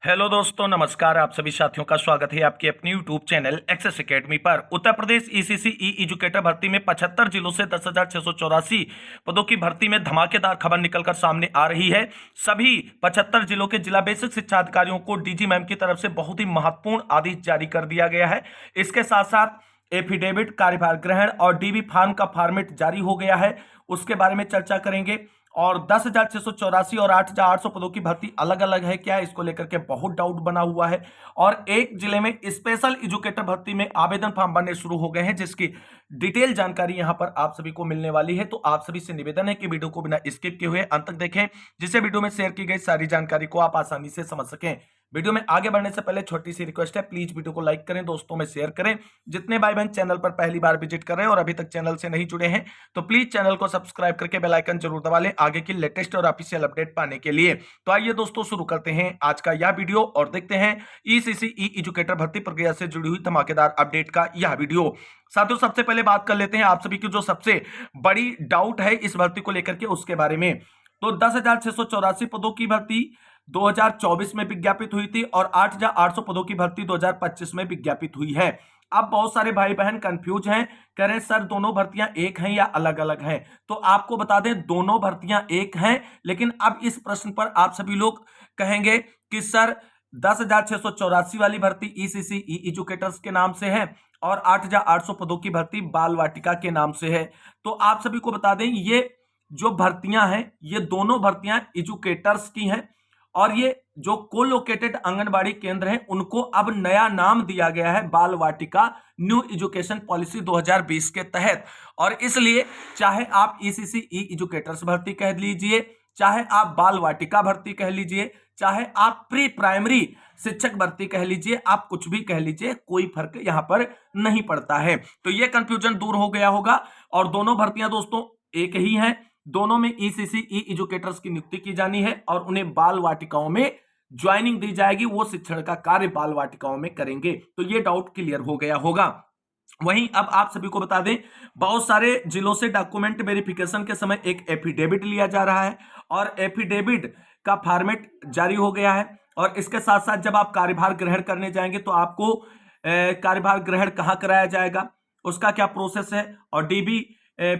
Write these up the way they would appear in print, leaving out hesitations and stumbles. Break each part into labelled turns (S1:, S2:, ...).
S1: Hello दोस्तों, नमस्कार। आप सभी साथियों का स्वागत है आपके अपने यूट्यूब चैनल एक्सेस एकेडमी पर। उत्तर प्रदेश ईसीसी ई एजुकेटर भर्ती में 75 जिलों से 10,684 पदों की भर्ती में धमाकेदार खबर निकलकर सामने आ रही है। सभी 75 जिलों के जिला बेसिक शिक्षा अधिकारियों को डीजी मैम की तरफ से बहुत ही महत्वपूर्ण आदेश जारी कर दिया गया है। इसके साथ साथ एफिडेविट, कार्यभार ग्रहण और डीबी फार्म का फॉर्मेट जारी हो गया है, उसके बारे में चर्चा करेंगे। और 10,684 और 8,800 पदों की भर्ती अलग अलग है क्या, इसको लेकर के बहुत डाउट बना हुआ है। और एक जिले में स्पेशल एजुकेटर भर्ती में आवेदन फॉर्म बनने शुरू हो गए हैं, जिसकी डिटेल जानकारी यहां पर आप सभी को मिलने वाली है। तो आप सभी से निवेदन है कि वीडियो को बिना स्किप किए हुए अंत तक देखें, जिससे वीडियो में शेयर की गई सारी जानकारी को आप आसानी से समझ सकें। वीडियो में आगे बढ़ने से पहले छोटी सी रिक्वेस्ट है, प्लीज वीडियो को लाइक करें, दोस्तों में शेयर करें। जितने भाई बहन चैनल पर पहली बार विजिट कर रहे हैं और अभी तक चैनल से नहीं जुड़े हैं, तो प्लीज चैनल को सब्सक्राइब करके बेल आइकन जरूर दबा लें आगे की लेटेस्ट और ऑफिशियल अपडेट पाने के लिए। तो आइए दोस्तों, शुरू करते हैं आज का यह वीडियो और देखते हैं ईसीसी ई एजुकेटर भर्ती प्रक्रिया से जुड़ी हुई धमाकेदार अपडेट का यह वीडियो। साथियों, सबसे पहले बात कर लेते हैं आप सभी की जो सबसे बड़ी डाउट है इस भर्ती को लेकर के, उसके बारे में। तो 10,684 पदों की भर्ती 2024 में विज्ञापित हुई थी और 8,800 पदों की भर्ती 2025 में विज्ञापित हुई है। अब बहुत सारे भाई बहन कंफ्यूज हैं, कह रहे हैं सर दोनों भर्तियां एक हैं या अलग अलग हैं। तो आपको बता दें, दोनों भर्तियां एक हैं, लेकिन अब इस प्रश्न पर आप सभी लोग कहेंगे कि सर 10,684 वाली भर्ती ईसीसी ई एजुकेटर्स के नाम से है और 8,800 पदों की भर्ती बाल वाटिका के नाम से है। तो आप सभी को बता दें, ये जो भर्तियां हैं ये दोनों भर्तियां एजुकेटर्स की हैं और ये जो कोलोकेटेड आंगनबाड़ी केंद्र हैं उनको अब नया नाम दिया गया है बाल वाटिका, न्यू एजुकेशन पॉलिसी 2020 के तहत। और इसलिए चाहे आप ईसीसी ई एजुकेटर्स भर्ती कह लीजिए, चाहे आप बाल वाटिका भर्ती कह लीजिए, चाहे आप प्री प्राइमरी शिक्षक भर्ती कह लीजिए, आप कुछ भी कह लीजिए, कोई फर्क यहां पर नहीं पड़ता है। तो यह कंफ्यूजन दूर हो गया होगा। और दोनों भर्तियां दोस्तों एक ही हैं, दोनों में ईसीसी ई एजुकेटर्स की नियुक्ति की जानी है और उन्हें बाल वाटिकाओं में ज्वाइनिंग दी जाएगी, वो शिक्षण का कार्य बाल वाटिकाओं में करेंगे। तो ये डाउट क्लियर हो गया होगा। वहीं अब आप सभी को बता दें, बहुत सारे जिलों से डॉक्यूमेंट वेरिफिकेशन के समय एक एफिडेविट लिया जा रहा है और एफिडेविट का फॉर्मेट जारी हो गया है। और इसके साथ साथ जब आप कार्यभार ग्रहण करने जाएंगे तो आपको कार्यभार ग्रहण कहाँ कराया जाएगा, उसका क्या प्रोसेस है, और डीबी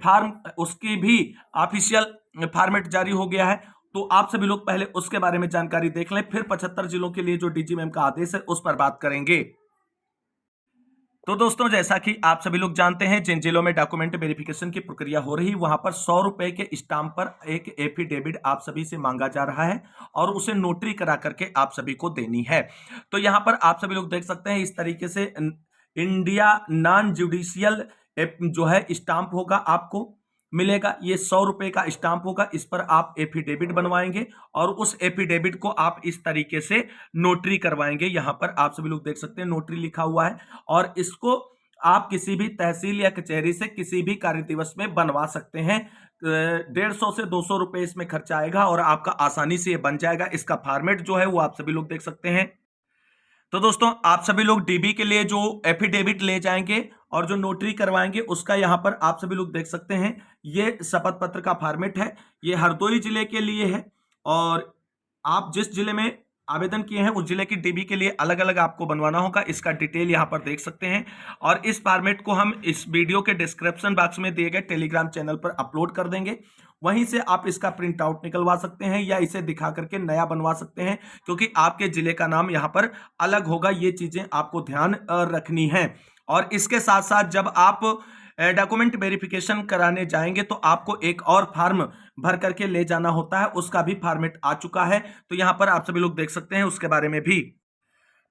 S1: फार्म उसकी भी ऑफिशियल फॉर्मेट जारी हो गया है। तो आप सभी लोग पहले उसके बारे में जानकारी देख लें, फिर 75 जिलों के लिए जो डीजी मैम का आदेश है उस पर बात करेंगे। तो दोस्तों, जैसा कि आप सभी लोग जानते हैं, जिन जिलों में डॉक्यूमेंट वेरिफिकेशन की प्रक्रिया हो रही, वहां पर 100 रुपए के स्टाम्प पर एक एफिडेविट आप सभी से मांगा जा रहा है और उसे नोटरी करा करके आप सभी को देनी है। तो यहां पर आप सभी लोग देख सकते हैं, इस तरीके से इंडिया नॉन जुडिशियल जो है स्टाम्प होगा, आपको मिलेगा। ये 100 रुपए का स्टाम्प होगा, इस पर आप एफिडेविट बनवाएंगे और उस एफिडेविट को आप इस तरीके से नोटरी करवाएंगे। यहां पर आप सभी लोग देख सकते हैं नोटरी लिखा हुआ है और इसको आप किसी भी तहसील या कचहरी से किसी भी कार्य दिवस में बनवा सकते हैं। 150 से 200 रुपए इसमें खर्चा आएगा और आपका आसानी से ये बन जाएगा। इसका फॉर्मेट जो है वो आप सभी लोग देख सकते हैं। तो दोस्तों, आप सभी लोग डीबी के लिए जो एफिडेविट ले जाएंगे और जो नोटरी करवाएंगे उसका यहां पर आप सभी लोग देख सकते हैं, ये शपथ पत्र का फॉर्मेट है। ये हरदोई जिले के लिए है और आप जिस जिले में आवेदन किए हैं उस जिले की डीबी के लिए अलग अलग आपको बनवाना होगा। इसका डिटेल यहां पर देख सकते हैं और इस फॉर्मेट को हम इस वीडियो के डिस्क्रिप्शन बॉक्स में दिए गए टेलीग्राम चैनल पर अपलोड कर देंगे। वहीं से आप इसका प्रिंट आउट निकलवा सकते हैं या इसे दिखा करके नया बनवा सकते हैं, क्योंकि आपके जिले का नाम यहां पर अलग होगा। ये चीजें आपको ध्यान रखनी है। और इसके साथ साथ जब आप डॉक्यूमेंट वेरिफिकेशन कराने जाएंगे तो आपको एक और फॉर्म भर करके ले जाना होता है, उसका भी फॉर्मेट आ चुका है। तो यहां पर आप सभी लोग देख सकते हैं उसके बारे में भी।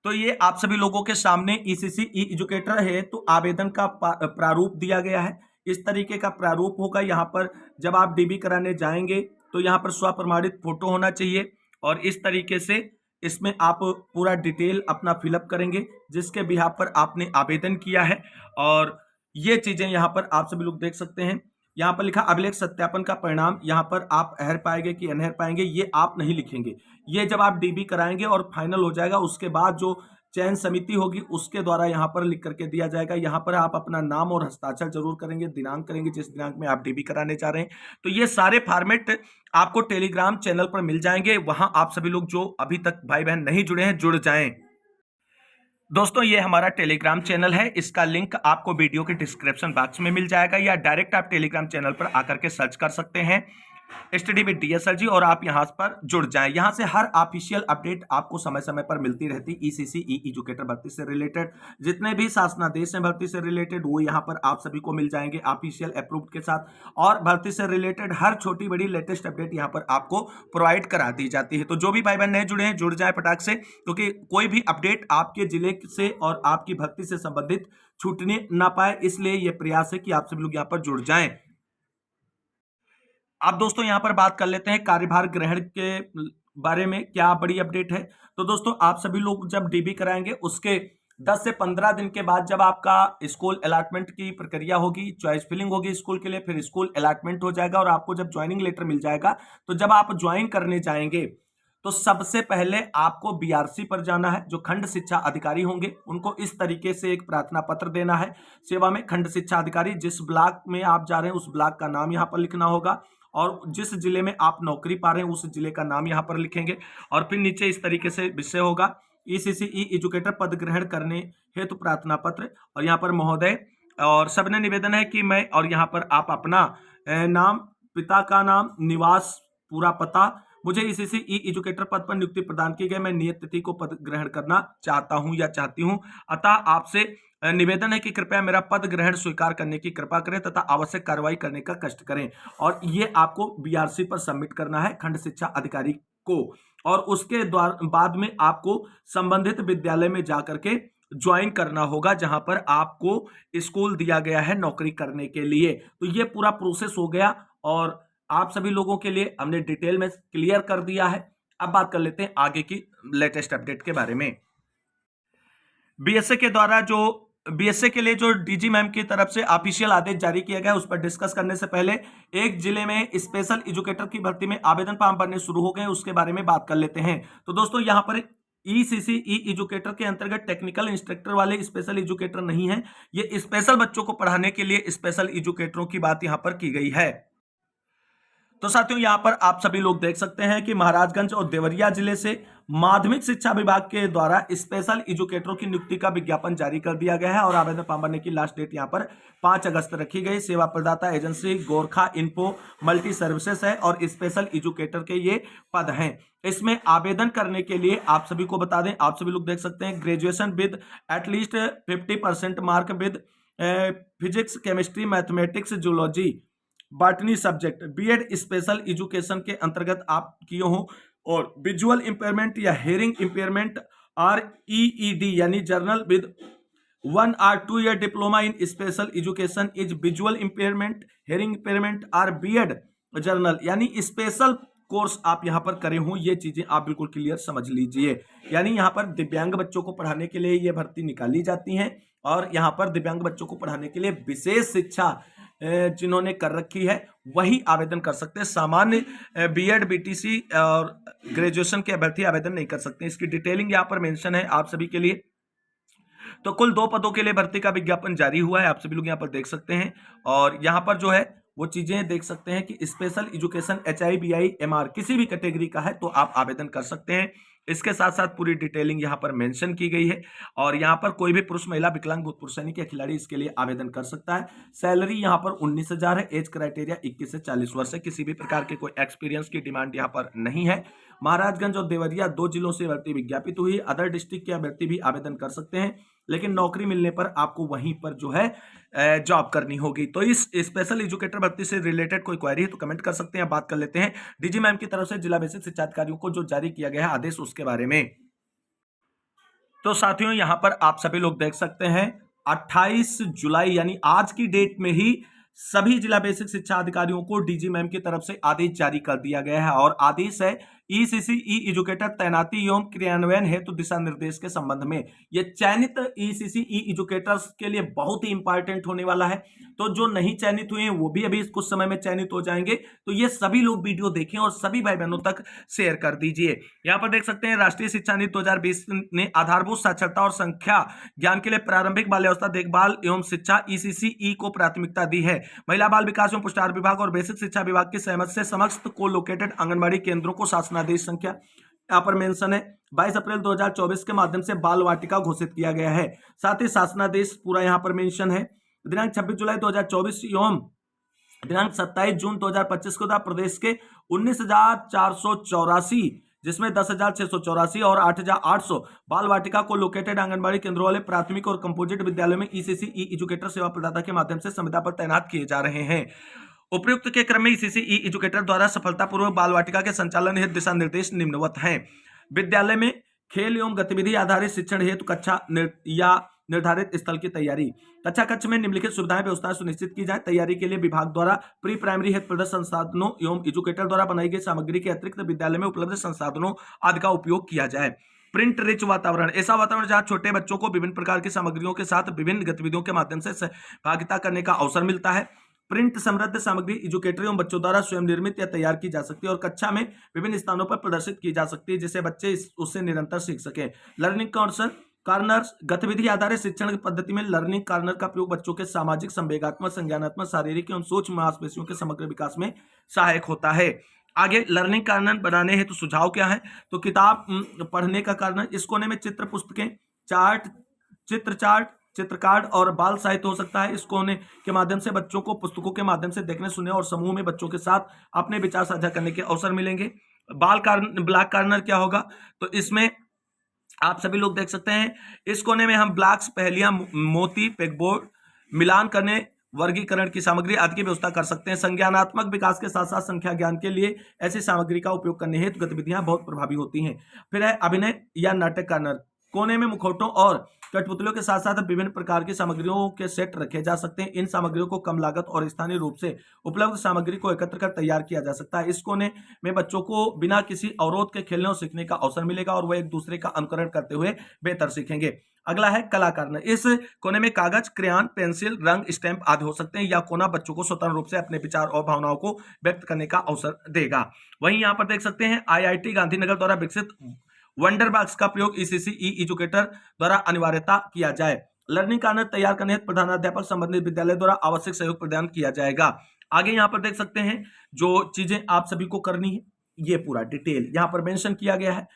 S1: तो ये आप सभी लोगों के सामने ईसीसी ई एजुकेटर है तो आवेदन का प्रारूप दिया गया है। इस तरीके का प्रारूप होगा। यहाँ पर जब आप डीबी कराने जाएंगे तो यहाँ पर स्वप्रमाणित फोटो होना चाहिए और इस तरीके से इसमें आप पूरा डिटेल अपना फिलअप करेंगे जिसके बिहाफ पर आपने आवेदन किया है। और ये चीजें यहाँ पर आप सभी लोग देख सकते हैं। यहाँ पर लिखा अभिलेख सत्यापन का परिणाम, यहाँ पर आप अहर पाएंगे कि अनहर पाएंगे ये आप नहीं लिखेंगे। ये जब आप डीबी कराएंगे और फाइनल हो जाएगा उसके बाद जो चयन समिति होगी उसके द्वारा यहाँ पर लिख करके दिया जाएगा। यहाँ पर आप अपना नाम और हस्ताक्षर जरूर करेंगे, दिनांक करेंगे जिस दिनांक में आप डीबी कराने जा रहे हैं। तो ये सारे फॉर्मेट आपको टेलीग्राम चैनल पर मिल जाएंगे, वहां आप सभी लोग जो अभी तक भाई बहन नहीं जुड़े हैं जुड़ जाएं। दोस्तों ये हमारा टेलीग्राम चैनल है, इसका लिंक आपको वीडियो के डिस्क्रिप्शन बॉक्स में मिल जाएगा या डायरेक्ट आप टेलीग्राम चैनल पर आकर के सर्च कर सकते हैं स्टडी विद डीएसएल जी और आप यहां पर जुड़ जाएं। यहां से हर ऑफिशियल अपडेट आपको समय समय पर मिलती रहती, ईसीसी ई एजुकेटर भर्ती से रिलेटेड जितने भी शासनादेश हैं भर्ती से रिलेटेड वो यहां पर आप सभी को मिल जाएंगे ऑफिशियल अप्रूव्ड के साथ, और भर्ती से रिलेटेड हर छोटी बड़ी लेटेस्ट अपडेट यहां पर आपको प्रोवाइड करा दी जाती है। तो जो भी भाई बहन नए जुड़े हैं जुड़ जाए फटाक से, क्योंकि कोई भी अपडेट आपके जिले से और आपकी भर्ती से संबंधित छूटने ना पाए, इसलिए यह प्रयास है कि आप सभी लोग यहां पर जुड़ जाएं। अब दोस्तों यहां पर बात कर लेते हैं कार्यभार ग्रहण के बारे में क्या बड़ी अपडेट है। तो दोस्तों आप सभी लोग जब डीबी कराएंगे उसके 10 से 15 दिन के बाद जब आपका स्कूल अलॉटमेंट की प्रक्रिया होगी, चॉइस फिलिंग होगी स्कूल के लिए, फिर स्कूल अलॉटमेंट हो जाएगा और आपको जब ज्वाइनिंग लेटर मिल जाएगा तो जब आप ज्वाइन करने जाएंगे तो सबसे पहले आपको बीआरसी पर जाना है। जो खंड शिक्षा अधिकारी होंगे उनको इस तरीके से एक प्रार्थना पत्र देना है सेवा में। खंड शिक्षा अधिकारी जिस ब्लॉक में आप जा रहे हैं उस ब्लॉक का नाम यहाँ पर लिखना होगा और जिस जिले में आप नौकरी पा रहे हैं उस जिले का नाम यहाँ पर लिखेंगे और फिर नीचे इस तरीके से विषय होगा ईसीसी ई एजुकेटर पद ग्रहण करने हेतु प्रार्थना पत्र, और यहाँ पर महोदय और सबने निवेदन है कि मैं, और यहाँ पर आप अपना नाम, पिता का नाम, निवास, पूरा पता, मुझे ईसीसी ई एजुकेटर पद पर नियुक्ति प्रदान की गई, मैं नियत तिथि को पद ग्रहण करना चाहता हूं या चाहती हूं, अतः आपसे निवेदन है कि कृपया मेरा पद ग्रहण स्वीकार करने की कृपा करें तथा आवश्यक कार्रवाई करने का कष्ट करें। और ये आपको बीआरसी पर सबमिट करना है खंड शिक्षा अधिकारी को, और उसके बाद में आपको संबंधित विद्यालय में जाकर के ज्वाइन करना होगा जहां पर आपको स्कूल दिया गया है नौकरी करने के लिए। तो ये पूरा प्रोसेस हो गया और आप सभी लोगों के लिए हमने डिटेल में क्लियर कर दिया है। अब बात कर लेते हैं आगे की लेटेस्ट अपडेट के बारे में। बीएसए के द्वारा जो बीएसए के लिए जो डीजी मैम की तरफ से ऑफिशियल आदेश जारी किया गया उस पर डिस्कस करने से पहले एक जिले में स्पेशल एजुकेटर की भर्ती में आवेदन फॉर्म भरने शुरू हो गए, उसके बारे में बात कर लेते हैं। तो दोस्तों यहां पर ईसीसी ई एजुकेटर के अंतर्गत टेक्निकल इंस्ट्रक्टर वाले स्पेशल एजुकेटर नहीं है, ये स्पेशल बच्चों को पढ़ाने के लिए स्पेशल एजुकेटरों की बात यहां पर की गई है। तो साथियों यहां पर आप सभी लोग देख सकते हैं कि महाराजगंज और देवरिया जिले से माध्यमिक शिक्षा विभाग के द्वारा स्पेशल एजुकेटरों की नियुक्ति का विज्ञापन जारी कर दिया गया है और आवेदन फॉर्म भरने की लास्ट डेट यहां पर 5 अगस्त रखी गई। सेवा प्रदाता agency Gorkha info multi services है और स्पेशल एजुकेटर के ये पद हैं। इसमें आवेदन करने के लिए आप सभी को बता दें, आप सभी लोग देख सकते हैं graduation with at least 50% mark with physics, chemistry, mathematics, zoology, botany subject, BEd special education के अंतर्गत आप किए हो और विजुअल इंपेयरमेंट या हेयरिंग इंपेयरमेंट आर ईईडी यानी general with 1 or 2 year diploma in special education is visual impairment, hearing impairment or BEd general यानी special course आप यहां पर करे हो, ये चीजें आप बिल्कुल क्लियर समझ लीजिए। यानी यहां पर दिव्यांग बच्चों को पढ़ाने के लिए ये भर्ती निकाली जाती है और यहां पर दिव्यांग बच्चों को पढ़ाने के लिए विशेष शिक्षा जिन्होंने कर रखी है वही आवेदन कर सकते हैं। सामान्य बीएड बीटीसी और ग्रेजुएशन के अभ्यर्थी आवेदन नहीं कर सकते। इसकी डिटेलिंग यहाँ पर मेंशन है आप सभी के लिए। तो कुल 2 पदों के लिए भर्ती का विज्ञापन जारी हुआ है, आप सभी लोग यहाँ पर देख सकते हैं और यहाँ पर जो है वो चीजें देख सकते हैं कि स्पेशल एजुकेशन HIBI MR किसी भी कैटेगरी का है तो आप आवेदन कर सकते हैं। इसके साथ साथ पूरी डिटेलिंग यहाँ पर मेंशन की गई है और यहाँ पर कोई भी पुरुष, महिला, विकलांग, भूतपूर्व सैनिक या खिलाड़ी इसके लिए आवेदन कर सकता है। सैलरी यहाँ पर 19,000 है। एज क्राइटेरिया 21 से 40 वर्ष है। किसी भी प्रकार के कोई एक्सपीरियंस की डिमांड यहाँ पर नहीं है। महाराजगंज और देवरिया 2 जिलों से भर्ती विज्ञापित हुई। अदर डिस्ट्रिक्ट के अभ्यर्थी भी आवेदन कर सकते हैं लेकिन नौकरी मिलने पर आपको वहीं पर जो है जॉब करनी होगी। तो इस स्पेशल एजुकेटर भर्ती से रिलेटेड कोई क्वेरी है तो कमेंट कर सकते हैं। बात कर लेते हैं डीजी मैम की तरफ से जिला बेसिक शिक्षा अधिकारियों को जो जारी किया गया है आदेश उसके बारे में। तो साथियों यहां पर आप सभी लोग देख सकते हैं 28 जुलाई यानी आज की डेट में ही सभी जिला बेसिक शिक्षा अधिकारियों को डीजी मैम की तरफ से आदेश जारी कर दिया गया है और आदेश है ईसीसी ई एजुकेटर तैनाती एवं क्रियान्वयन हेतु दिशा निर्देश के संबंध में। ये चयनित ईसीसी ई एजुकेटर्स के लिए बहुत ही इंपॉर्टेंट होने वाला है। तो जो नहीं चयनित हुए हैं वो भी अभी कुछ समय में चयनित हो जाएंगे। तो ये सभी लोग वीडियो देखें और सभी भाई बहनों तक शेयर कर दीजिए। यहाँ पर देख सकते हैं राष्ट्रीय शिक्षा नीति 2020 ने आधारभूत साक्षरता और संख्या ज्ञान के लिए प्रारंभिक बाल्यावस्था देखभाल एवं शिक्षा ईसीसी को प्राथमिकता दी है। महिला बाल विकास एवं पुष्टाहार विभाग और बेसिक शिक्षा विभाग की सहमति से समस्त को लोकेटेड आंगनबाड़ी केंद्रों को शासनादेश संख्या यहाँ पर मेंशन है 22 अप्रैल 2024 के माध्यम से बाल वाटिका घोषित किया गया है। साथ ही शासनादेश पूरा यहाँ पर मेंशन है। दिनांक 26 जुलाई 2024 एवं दिनांक 27 जून 2025 को प्रदेश के 19,484 जिसमें 10,684 और 8,800 बाल वाटिका को लोकेटेड आंगनबाड़ी केंद्रों वाले प्राथमिक और कंपोजिट विद्यालयों में ईसीसी ई एजुकेटर सेवा प्रदाता के माध्यम से संविदा पर तैनात किए जा रहे हैं। उपयुक्त के क्रम में ईसीसी ई एजुकेटर द्वारा सफलतापूर्वक बाल वाटिका के संचालन हेतु दिशा निर्देश निम्नवत हैं। विद्यालय में खेल एवं गतिविधि आधारित शिक्षण हेतु कक्षा या निर्धारित स्थल की तैयारी। कक्षा कक्ष में निम्नलिखित सुविधाएं व्यवस्थाएं सुनिश्चित की जाए। तैयारी के लिए विभाग द्वारा प्री प्राइमरी हेतु प्रदत्त संसाधनों एवं एजुकेटर द्वारा बनाई गई सामग्री के अतिरिक्त विद्यालय में उपलब्ध संसाधनों आदि का उपयोग किया जाए। प्रिंट रिच वातावरण, ऐसा वातावरण जहां छोटे बच्चों को विभिन्न प्रकार की सामग्रियों के साथ विभिन्न गतिविधियों के माध्यम से सहभागिता करने का अवसर मिलता है। प्रिंट समृद्ध सामग्री एजुकेटर एवं बच्चों द्वारा स्वयं निर्मित या तैयार की जा सकती है और कक्षा में विभिन्न स्थानों पर प्रदर्शित की जा सकती है जिससे बच्चे उससे निरंतर सीख सकें। लर्निंग कॉर्नर्स, गतिविधि आधारित शिक्षण पद्धति में लर्निंग कॉर्नर का प्रयोग बच्चों के सामाजिक, संवेगात्मक, संज्ञानात्मक, शारीरिक एवं सूक्ष्म मांसपेशियों के समग्र विकास में सहायक होता है। आगे लर्निंग कॉर्नर बनाने हेतु सुझाव क्या है? तो किताब पढ़ने का कॉर्नर, इस कोने में चित्र पुस्तकें, चित्र कार्ड और बाल साहित्य हो सकता है। इस कोने के माध्यम से बच्चों को पुस्तकों के माध्यम से देखने, सुनने और समूह में बच्चों के साथ अपने विचार साझा करने के अवसर मिलेंगे। ब्लॉक कॉर्नर क्या होगा? तो इसमें आप सभी लोग देख सकते हैं, इस कोने में हम ब्लॉक्स, पहेलियां, मोती, पेगबोर्ड, मिलान करने, वर्गीकरण की सामग्री आदि की व्यवस्था कर सकते हैं। संज्ञानात्मक विकास के साथ साथ संख्या ज्ञान के लिए ऐसी सामग्री का उपयोग करने हेतु गतिविधियां बहुत प्रभावी होती हैं। फिर है अभिनय या नाटक कॉर्नर, कोने में मुखौटों और कठपुतलियों के साथ साथ विभिन्न प्रकार की सामग्रियों के सेट रखे जा सकते हैं। इन सामग्रियों को कम लागत और स्थानीय रूप से उपलब्ध सामग्री को एकत्र कर तैयार किया जा सकता है। इस कोने में बच्चों को बिना किसी अवरोध के खेलने और सीखने का अवसर मिलेगा और वह एक दूसरे का अनुकरण करते हुए बेहतर सीखेंगे। अगला है कला कॉर्नर, इस कोने में कागज, क्रेयॉन, पेंसिल, रंग, स्टैंप आदि हो सकते हैं। यह कोना बच्चों को स्वतंत्र रूप से अपने विचार और भावनाओं को व्यक्त करने का अवसर देगा। वहीं यहाँ पर देख सकते हैं IIT गांधीनगर द्वारा विकसित वंडर बॉक्स का प्रयोग ईसीसी ई एजुकेटर द्वारा अनिवार्यता किया जाए। लर्निंग कॉर्नर तैयार करने हेतु प्रधानाध्यापक संबंधित विद्यालय द्वारा आवश्यक सहयोग प्रदान किया जाएगा। आगे यहाँ पर देख सकते हैं जो चीजें आप सभी को करनी है, ये पूरा डिटेल यहाँ पर मेंशन किया गया है।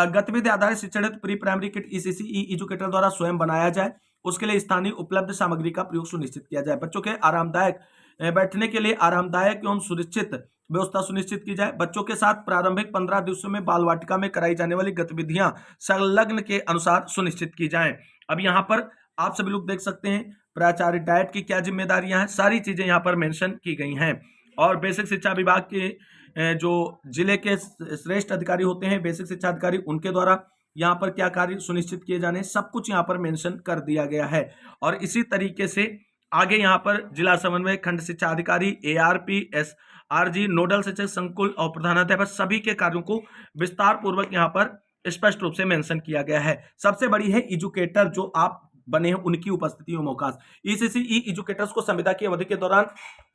S1: गतिविधि आधारित शिक्षण हेतु प्री प्राइमरी किट ईसीसी ई एजुकेटर द्वारा स्वयं बनाया जाए। उसके लिए स्थानीय उपलब्ध सामग्री का प्रयोग सुनिश्चित किया जाए। बच्चों के आरामदायक बैठने के लिए आरामदायक एवं सुरक्षित व्यवस्था सुनिश्चित की जाए। बच्चों के साथ प्रारंभिक 15 दिवसों में बाल वाटिका में कराई जाने वाली गतिविधियां संलग्न के अनुसार सुनिश्चित की जाएं। अब यहाँ पर आप सभी लोग देख सकते हैं प्राचार्य डाइट की क्या जिम्मेदारियां हैं, सारी चीजें यहाँ पर मेंशन की गई हैं। और बेसिक शिक्षा विभाग के जो जिले के श्रेष्ठ अधिकारी होते हैं, बेसिक शिक्षा अधिकारी, उनके द्वारा यहाँ पर क्या कार्य सुनिश्चित किए जाने, सब कुछ यहाँ पर मेंशन कर दिया गया है। और इसी तरीके से आगे यहाँ पर जिला समन्वय, खंड शिक्षा अधिकारी, ARP, SRG, नोडल शिक्षक संकुल और प्रधानाध्यापक सभी के कार्यों को विस्तार पूर्वक यहाँ पर स्पष्ट रूप से मेंशन किया गया है। सबसे बड़ी है एजुकेटर जो आप बने हैं उनकी उपस्थिति एवं अवकाश। ईसीसी ई एजुकेटर्स को संविदा की अवधि के दौरान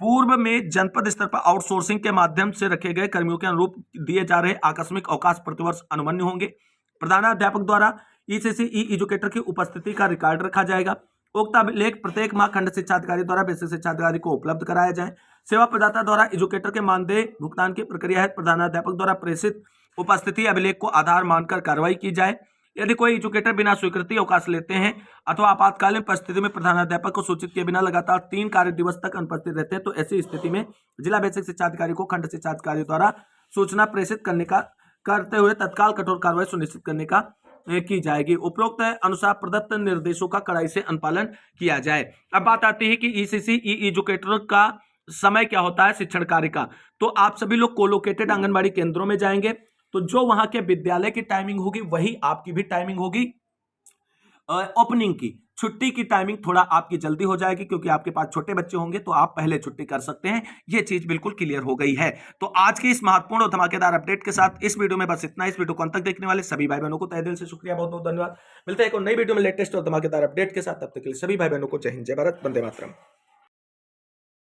S1: पूर्व में जनपद स्तर पर आउटसोर्सिंग के माध्यम से रखे गए कर्मियों के अनुरूप दिए जा रहे आकस्मिक अवकाश प्रतिवर्ष अनुमन्य होंगे। प्रधानाध्यापक द्वारा ईसीसी ई एजुकेटर की उपस्थिति का रिकॉर्ड रखा जाएगा। उक्त अभिलेख प्रत्येक माह खंड शिक्षा अधिकारी द्वारा बेसिक शिक्षा अधिकारी को उपलब्ध कराया जाए। सेवा प्रदाता द्वारा एजुकेटर के मानदेय भुगतान की प्रक्रिया है प्रधानाध्यापक द्वारा प्रेषित उपस्थिति अभिलेख को आधार मानकर कार्रवाई की जाए। यदि कोई एजुकेटर बिना स्वीकृति अवकाश लेते हैं अथवा आपातकालीन परिस्थिति में प्रधानाध्यापक को सूचित किए बिना लगातार 3 कार्य दिवस तक अनुपस्थित रहते हैं तो ऐसी स्थिति में जिला बेसिक शिक्षा अधिकारी को खंड शिक्षा अधिकारी द्वारा सूचना प्रेषित करते हुए तत्काल कठोर कार्रवाई सुनिश्चित करने का की जाएगी। उपरोक्त अनुसार प्रदत्त निर्देशों का कड़ाई से अनुपालन किया जाए। अब बात आती है कि ईसीसी ई एजुकेटर का समय क्या होता है शिक्षण कार्य का। तो आप सभी लोग कोलोकेटेड आंगनबाड़ी केंद्रों में जाएंगे तो जो वहां के विद्यालय की टाइमिंग होगी वही आपकी भी टाइमिंग होगी ओपनिंग की। छुट्टी की टाइमिंग थोड़ा आपकी जल्दी हो जाएगी, क्योंकि आपके पास छोटे बच्चे होंगे तो आप पहले छुट्टी कर सकते हैं। यह चीज बिल्कुल क्लियर हो गई है। तो आज की इस महत्वपूर्ण और धमाकेदार अपडेट के साथ इस वीडियो में बस इतना। इस वीडियो को अंत तक देखने वाले सभी भाई बहनों को तहे दिल से शुक्रिया, बहुत बहुत धन्यवाद। मिलते हैं एक और नई वीडियो में लेटेस्ट और धमाकेदार अपडेट के साथ। तब तक के लिए सभी भाई बहनों को जय हिंद, जय भारत, वंदे मातरम।